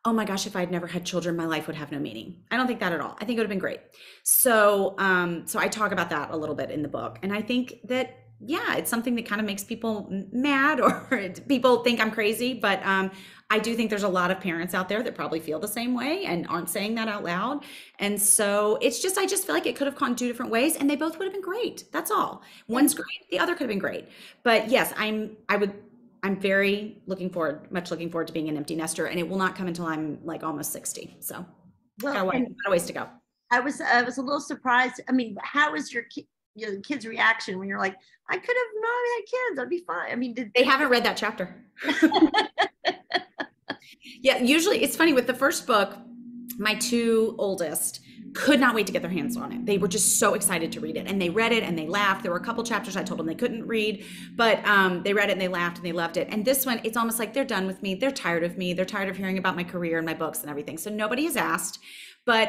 oh my gosh, if I'd never had children, my life would have no meaning. I don't think that at all. I think it would have been great. So I talk about that a little bit in the book. And I think that, yeah, it's something that kind of makes people mad, or people think I'm crazy. But I do think there's a lot of parents out there that probably feel the same way and aren't saying that out loud. And so I just feel like it could have gone two different ways, and they both would have been great. That's all. One's great, the other could have been great. But yes, I'm very much looking forward to being an empty nester, and it will not come until I'm like almost 60. So got a ways to go. I was a little surprised. How was your kid's reaction when you're like, I could have not had kids, I'd be fine? They haven't read that chapter. Yeah, usually it's funny with the first book, my two oldest could not wait to get their hands on it. They were just so excited to read it, and they read it and they laughed. There were a couple chapters I told them they couldn't read, but they read it and they laughed and they loved it. And this one, it's almost like they're done with me. They're tired of me. They're tired of hearing about my career and my books and everything. So nobody has asked, but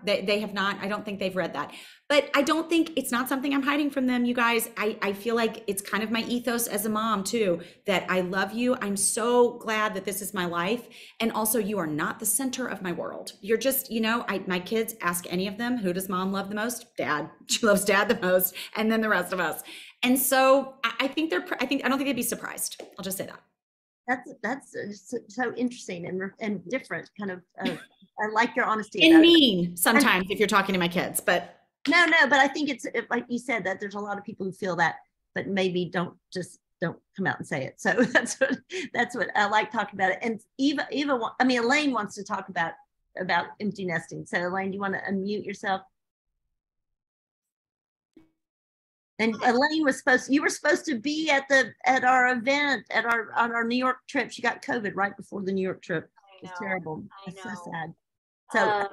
they have not. I don't think they've read that. But I don't think it's not something I'm hiding from them, you guys. I feel like it's kind of my ethos as a mom too, that I love you. I'm so glad that this is my life. And also, you are not the center of my world. You're just, my kids, ask any of them, who does mom love the most? Dad. She loves dad the most. And then the rest of us. And so I think I don't think they'd be surprised. I'll just say that. That's so interesting and different kind of. I like your honesty. And mean sometimes if you're talking to my kids, but no, but I think it's like you said that there's a lot of people who feel that, but maybe don't come out and say it. So that's what I like talking about it. And Elaine wants to talk about empty nesting. So Elaine, do you want to unmute yourself? And Elaine you were supposed to be at our event on our New York trip. She got COVID right before the New York trip. It's terrible. It's so sad. So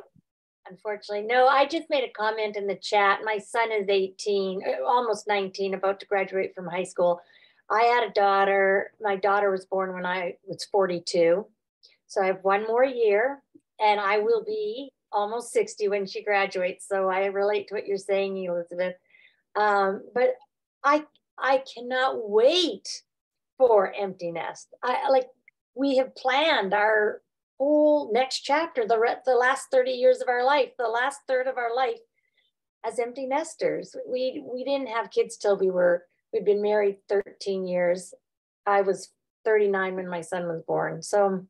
unfortunately, no, I just made a comment in the chat. My son is 18, almost 19, about to graduate from high school. I had a daughter. My daughter was born when I was 42. So I have one more year and I will be almost 60 when she graduates. So I relate to what you're saying, Elizabeth. But I cannot wait for empty nest. We have planned our whole next chapter, the last 30 years of our life, the last third of our life as empty nesters. We didn't have kids till we'd been married 13 years. I was 39 when my son was born. So,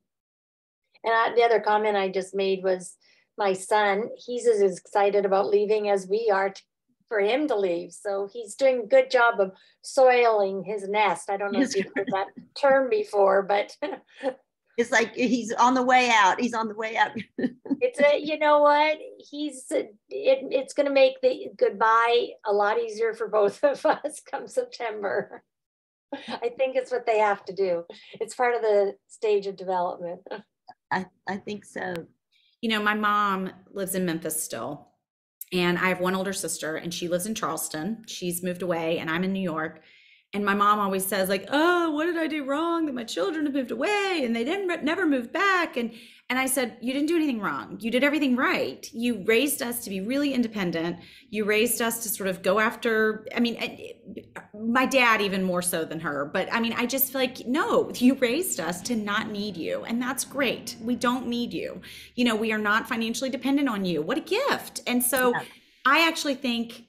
and the other comment I just made was my son, he's as excited about leaving as we are for him to leave. So he's doing a good job of soiling his nest. I don't know if you've heard that term before, but it's like he's on the way out. He's on the way out. You know what? It's going to make the goodbye a lot easier for both of us come September. I think it's what they have to do. It's part of the stage of development. I think so. My mom lives in Memphis still. And I have one older sister and she lives in Charleston. She's moved away and I'm in New York. And my mom always says like, oh, what did I do wrong that my children have moved away and they never moved back? And I said, you didn't do anything wrong. You did everything right. You raised us to be really independent. You raised us to sort of go after, my dad even more so than her. But I just feel like, no, you raised us to not need you. And that's great. We don't need you. We are not financially dependent on you. What a gift. And so yeah. I actually think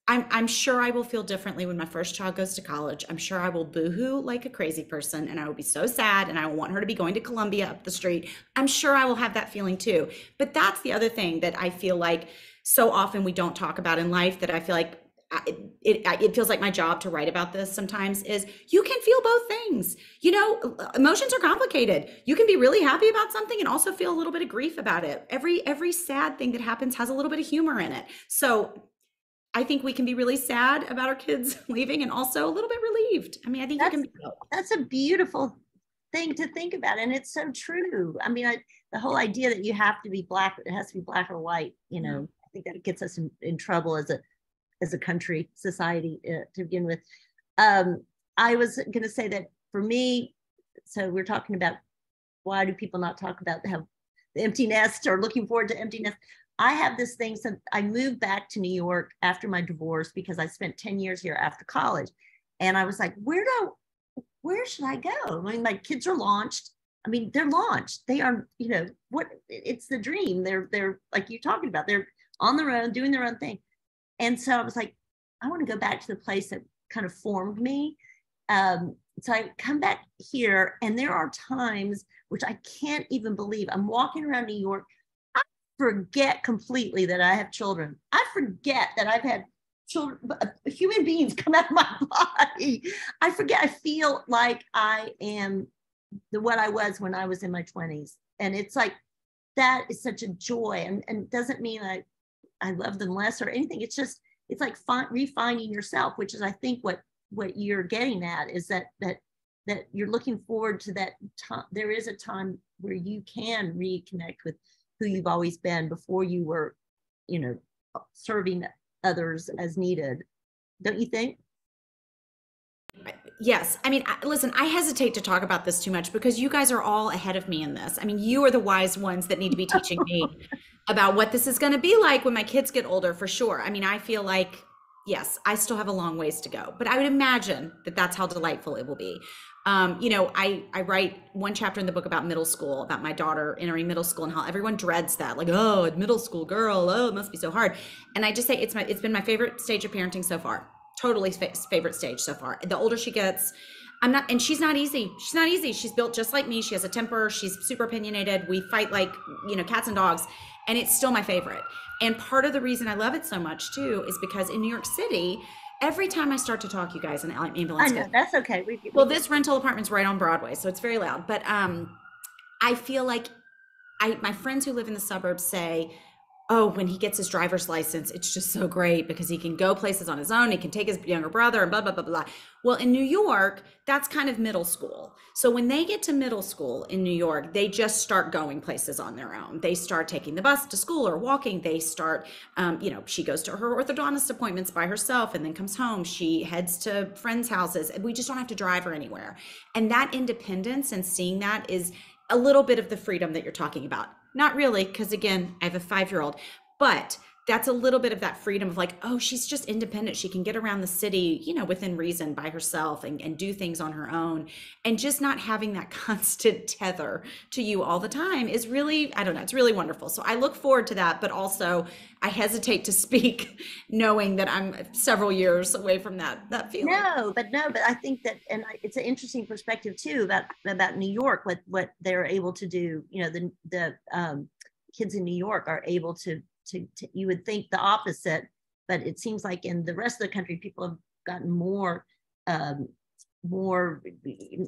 I'm sure I will feel differently when my first child goes to college. I'm sure I will boohoo like a crazy person and I will be so sad and I will want her to be going to Columbia up the street. I'm sure I will have that feeling too. But that's the other thing that I feel like so often we don't talk about in life, that I feel like it feels like my job to write about this sometimes, is you can feel both things. Emotions are complicated. You can be really happy about something and also feel a little bit of grief about it. Every sad thing that happens has a little bit of humor in it. So I think we can be really sad about our kids leaving and also a little bit relieved. I think that's a beautiful thing to think about. And it's so true. The whole idea that you have to be black, it has to be black or white, I think that gets us in trouble as a country, society to begin with. I was going to say that for me, so we're talking about why do people not talk about the empty nest or looking forward to empty nest. I have this thing since I moved back to New York after my divorce because I spent 10 years here after college. And I was like, where should I go? My kids are launched. They're launched. They are, it's the dream. They're like you're talking about, they're on their own, doing their own thing. And so I was like, I want to go back to the place that kind of formed me. So I come back here and there are times which I can't even believe. I'm walking around New York. Forget completely that I have children. I forget that I've had children, human beings come out of my body. I forget. I feel like I am what I was when I was in my 20s. And it's like, that is such a joy. And doesn't mean I love them less or anything. It's just, it's like refining yourself, which is, I think what you're getting at is that you're looking forward to that time. There is a time where you can reconnect with who you've always been before you were, serving others as needed. Don't you think? Yes. Listen, I hesitate to talk about this too much because you guys are all ahead of me in this. You are the wise ones that need to be teaching me about what this is going to be like when my kids get older, for sure. I feel like, yes, I still have a long ways to go, but I would imagine that that's how delightful it will be. I write one chapter in the book about middle school, about my daughter entering middle school and how everyone dreads that, like, oh, middle school girl, oh, it must be so hard. And I just say it's been my favorite stage of parenting so far. totally favorite stage so far. The older she gets, I'm not, and she's not easy. She's not easy. She's built just like me. She has a temper. She's super opinionated. We fight like, cats and dogs, and it's still my favorite. And part of the reason I love it so much too is because in New York City, every time I start to talk, you guys, an ambulance. I know, that's okay. Well, this rental apartment's right on Broadway, so it's very loud. But I feel like my friends who live in the suburbs say, oh, when he gets his driver's license, it's just so great because he can go places on his own. He can take his younger brother and blah, blah, blah, blah. Well, in New York, that's kind of middle school. So when they get to middle school in New York, they just start going places on their own. They start taking the bus to school or walking. They start, she goes to her orthodontist appointments by herself and then comes home. She heads to friends' houses. We just don't have to drive her anywhere. And that independence and seeing that is a little bit of the freedom that you're talking about. Not really, because again, I have a 5-year-old, but that's a little bit of that freedom of like, oh, she's just independent. She can get around the city, within reason by herself and do things on her own. And just not having that constant tether to you all the time is really, I don't know, it's really wonderful. So I look forward to that, but also I hesitate to speak knowing that I'm several years away from that feeling. No, but I think that, and it's an interesting perspective too about New York, what they're able to do. The kids in New York are able to you would think the opposite, but it seems like in the rest of the country, people have gotten more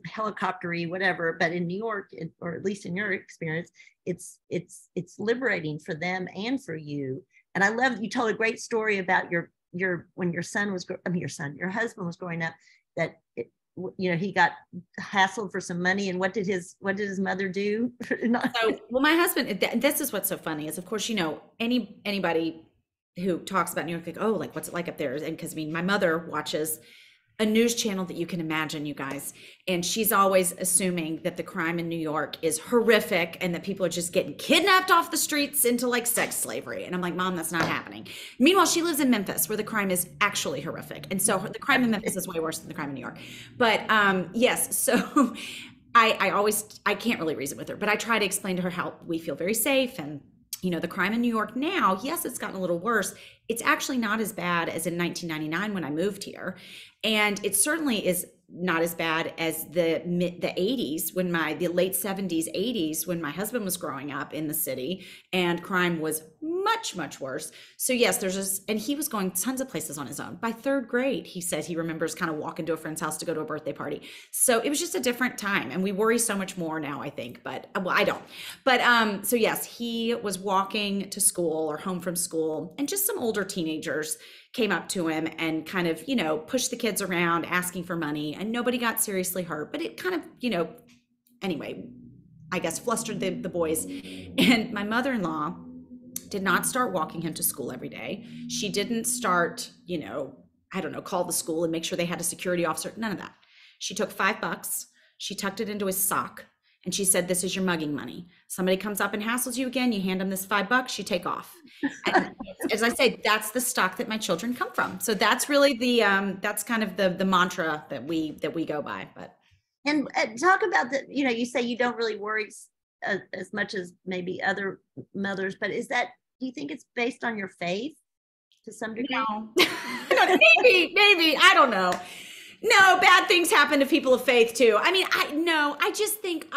helicoptery, whatever. But in New York, or at least in your experience, it's liberating for them and for you. And I love, you told a great story about your when your husband was growing up, that he got hassled for some money, and what did his mother do? Well, my husband, this is what's so funny is, of course, anybody who talks about New York, like, oh, like, what's it like up there? And because my mother watches a news channel that you can imagine, you guys, and she's always assuming that the crime in New York is horrific and that people are just getting kidnapped off the streets into like sex slavery. And I'm like, Mom, that's not happening. Meanwhile, she lives in Memphis, where the crime is actually horrific. And so the crime in Memphis is way worse than the crime in New York. But yes, so I can't really reason with her, but I try to explain to her how we feel very safe. And the crime in New York now, yes, it's gotten a little worse. It's actually not as bad as in 1999 when I moved here. And it certainly is not as bad as the 80s, the late 70s, 80s, when my husband was growing up in the city, and crime was much, much worse. So yes, and he was going tons of places on his own. By 3rd grade, he said he remembers kind of walking to a friend's house to go to a birthday party. So it was just a different time, and we worry so much more now, I think, but I don't. But so yes, he was walking to school or home from school, and just some older teenagers came up to him and kind of, pushed the kids around asking for money, and nobody got seriously hurt, but it kind of, anyway, I guess flustered the boys. And my mother-in-law did not start walking him to school every day. She didn't start, call the school and make sure they had a security officer, none of that. She took $5, she tucked it into his sock, and she said, this is your mugging money. Somebody comes up and hassles you again, you hand them this $5, you take off. And as I say, that's the stock that my children come from. So that's really that's kind of the mantra that we go by. But and talk about you say you don't really worry as much as maybe other mothers, but do you think it's based on your faith to some degree? No. maybe, I don't know. No, bad things happen to people of faith too. I mean, I just think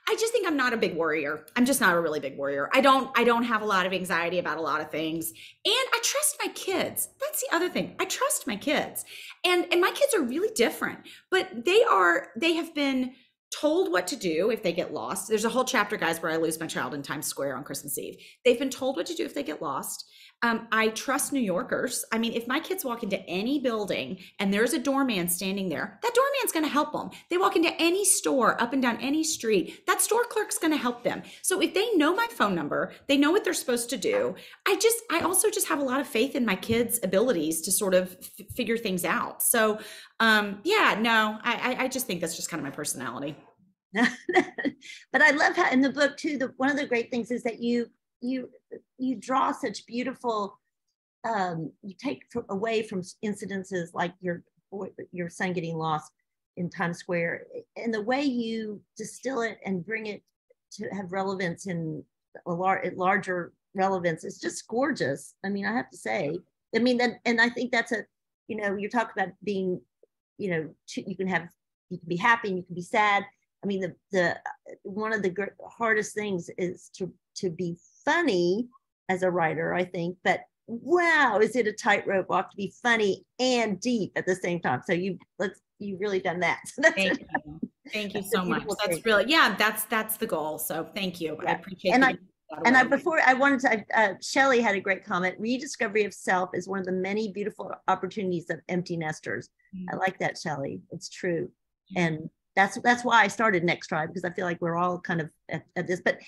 I just think I'm not a big worrier. I'm just not a really big worrier. I don't have a lot of anxiety about a lot of things. And I trust my kids. That's the other thing. I trust my kids. And my kids are really different, but they have been told what to do if they get lost. There's a whole chapter, guys, where I lose my child in Times Square on Christmas Eve. They've been told what to do if they get lost. I trust New Yorkers. I mean, if my kids walk into any building and there's a doorman standing there, that doorman's going to help them. They walk into any store up and down any street, that store clerk's going to help them. So if they know my phone number, they know what they're supposed to do. I also just have a lot of faith in my kids' abilities to sort of figure things out. So I just think that's just kind of my personality. But I love how in the book too, one of the great things is that you draw such beautiful, you take away from incidences like your son getting lost in Times Square, and the way you distill it and bring it to have relevance in larger relevance is just gorgeous. I mean, I have to say, I mean, and I think that's you're talking about being, you can be happy and you can be sad. I mean, the one of the hardest things is to be funny as a writer, I think, but wow, is it a tightrope walk to be funny and deep at the same time? So you've really done that. So Thank you so much. That's really, that's the goal. So thank you. Yeah. I appreciate it. Shelley had a great comment. Rediscovery of self is one of the many beautiful opportunities of empty nesters. I like that, Shelley. It's true. And that's why I started NextTribe, because I feel like we're all kind of at this, but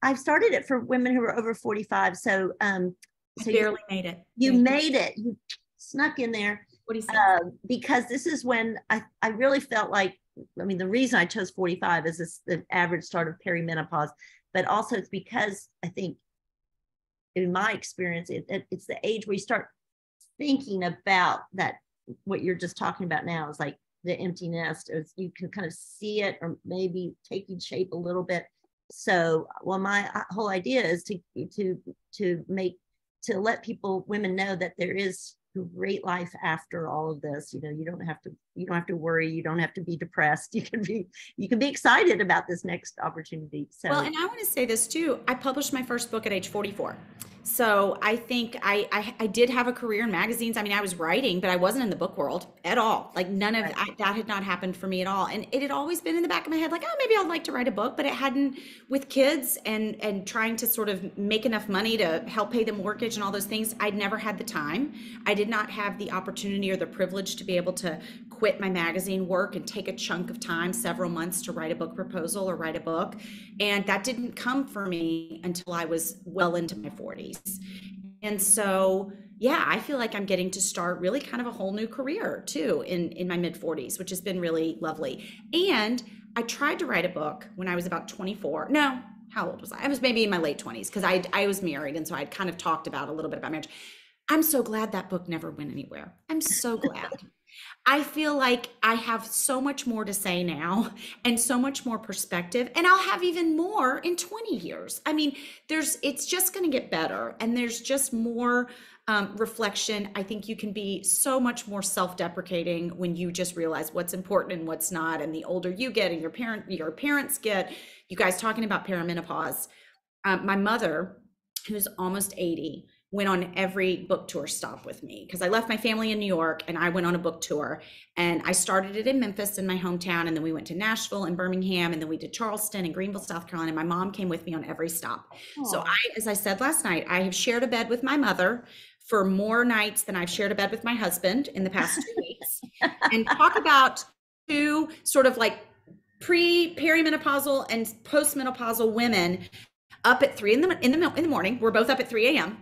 I've started it for women who are over 45. So, so barely made it. You made it. You snuck in there. What do you say? Because this is when I really felt like, I mean, the reason I chose 45 is the average start of perimenopause, but also it's because I think, in my experience, it's the age where you start thinking about that. What you're just talking about now is like the empty nest. You can kind of see it, or maybe taking shape a little bit. So, well, my whole idea is to let women know that there is a great life after all of this. You don't have to worry. You don't have to be depressed. You can be excited about this next opportunity. So, well, and I want to say this too. I published my first book at age 44. So I think I did have a career in magazines. I mean, I was writing, but I wasn't in the book world at all. Like none of that had not happened for me at all. And it had always been in the back of my head, like, oh, maybe I'd like to write a book, but it hadn't, with kids and trying to sort of make enough money to help pay the mortgage and all those things. I'd never had the time. I did not have the opportunity or the privilege to be able to quit my magazine work and take a chunk of time, several months, to write a book proposal or write a book. And that didn't come for me until I was well into my 40s. And so, yeah, I feel like I'm getting to start really kind of a whole new career too in my mid 40s, which has been really lovely. And I tried to write a book when I was about 24. No, how old was I? I was maybe in my late 20s, because I was married. And so I'd kind of talked about a little bit about marriage. I'm so glad that book never went anywhere. I'm so glad. I feel like I have so much more to say now and so much more perspective, and I'll have even more in 20 years. I mean, it's just going to get better, and there's just more reflection. I think you can be so much more self-deprecating when you just realize what's important and what's not. And the older you get and your parents get, you guys talking about perimenopause. My mother, who's almost 80, went on every book tour stop with me, because I left my family in New York and I went on a book tour, and I started it in Memphis, in my hometown. And then we went to Nashville and Birmingham, and then we did Charleston and Greenville, South Carolina. And my mom came with me on every stop. Aww. So as I said last night, I have shared a bed with my mother for more nights than I've shared a bed with my husband in the past 2 weeks. And talk about two sort of like perimenopausal and postmenopausal women up at 3 in the morning. We're both up at 3 a.m.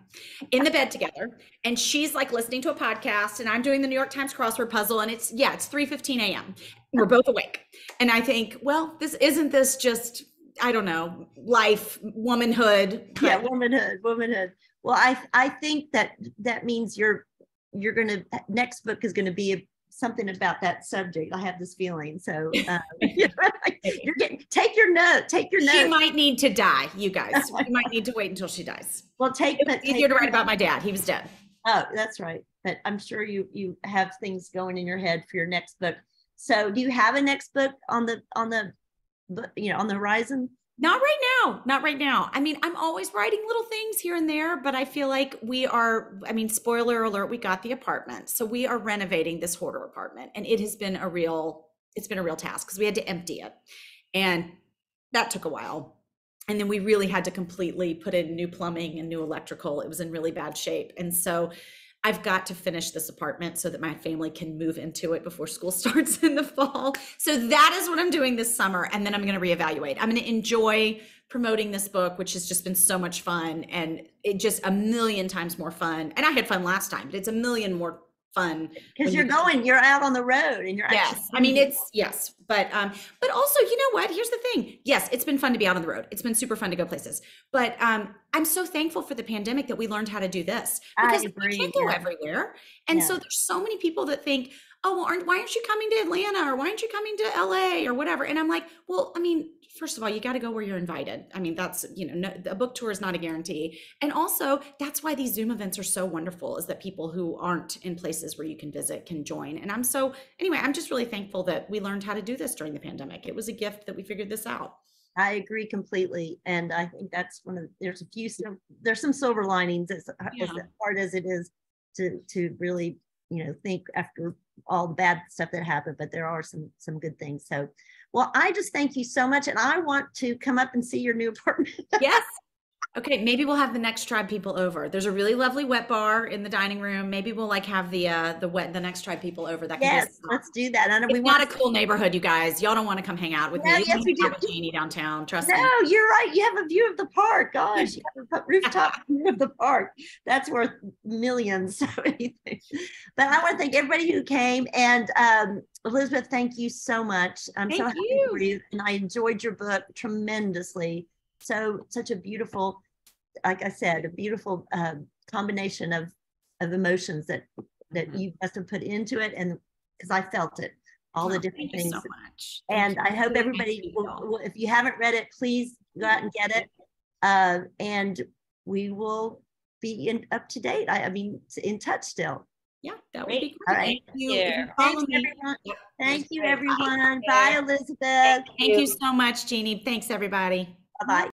in the bed together. And she's like listening to a podcast, and I'm doing the New York Times crossword puzzle. And it's 3:15 a.m. We're both awake. And I think, well, isn't this just, I don't know, life, womanhood. Yeah, womanhood. Well, I think that means you're next book is going to be something about that subject. I have this feeling. So take your note. She might need to die, you guys. We might need to wait until she dies. Well, it's easier to write about my dad. He was dead. Oh, that's right. But I'm sure you have things going in your head for your next book. So do you have a next book on the horizon? Not right now. I mean, I'm always writing little things here and there, but I feel like spoiler alert, we got the apartment. So we are renovating this hoarder apartment, and it's been a real task, because we had to empty it, and that took a while. And then we really had to completely put in new plumbing and new electrical. It was in really bad shape. And so I've got to finish this apartment so that my family can move into it before school starts in the fall. So that is what I'm doing this summer. And then I'm going to reevaluate. I'm going to enjoy promoting this book, which has just been so much fun, and it just a million times more fun. And I had fun last time, but it's a million more fun because you're out on the road, and you're but also, you know what, here's the thing. Yes, it's been fun to be out on the road. It's been super fun to go places, but I'm so thankful for the pandemic that we learned how to do this, because we can't go everywhere. And so there's so many people that think, oh, well, why aren't you coming to Atlanta, or why aren't you coming to LA or whatever? And I'm like, well, I mean, first of all, you got to go where you're invited. I mean, that's, a book tour is not a guarantee. And also, that's why these Zoom events are so wonderful, is that people who aren't in places where you can visit can join. And anyway, I'm just really thankful that we learned how to do this during the pandemic. It was a gift that we figured this out. I agree completely. And I think that's there's some silver linings as hard as it is to really, think after all the bad stuff that happened, but there are some good things. So, well, I just thank you so much. And I want to come up and see your new apartment. Yes. Okay, maybe we'll have the NextTribe people over. There's a really lovely wet bar in the dining room. Maybe we'll have the NextTribe people over. That can let's do that. I know it's not a cool neighborhood, you guys. Y'all don't want to come hang out with me. Yes, we do. With Jeannie downtown. Trust me. No, you're right. You have a view of the park. Gosh, you have a rooftop view of the park. That's worth millions. So anything. But I want to thank everybody who came. And Elizabeth, thank you so much. I'm so happy for you, and I enjoyed your book tremendously. So such a beautiful, like I said, a beautiful combination of emotions that you must have put into it, and because I felt it, all the different things. Thank you so much. And I hope everybody will, if you haven't read it, please go out and get it, and we will be up to date. I mean, in touch still. Yeah, that would be great. All right. Thank you. Thanks, everyone. Thank you, everyone. Bye, Elizabeth. Thank you so much, Jeannie. Thanks, everybody. Bye-bye.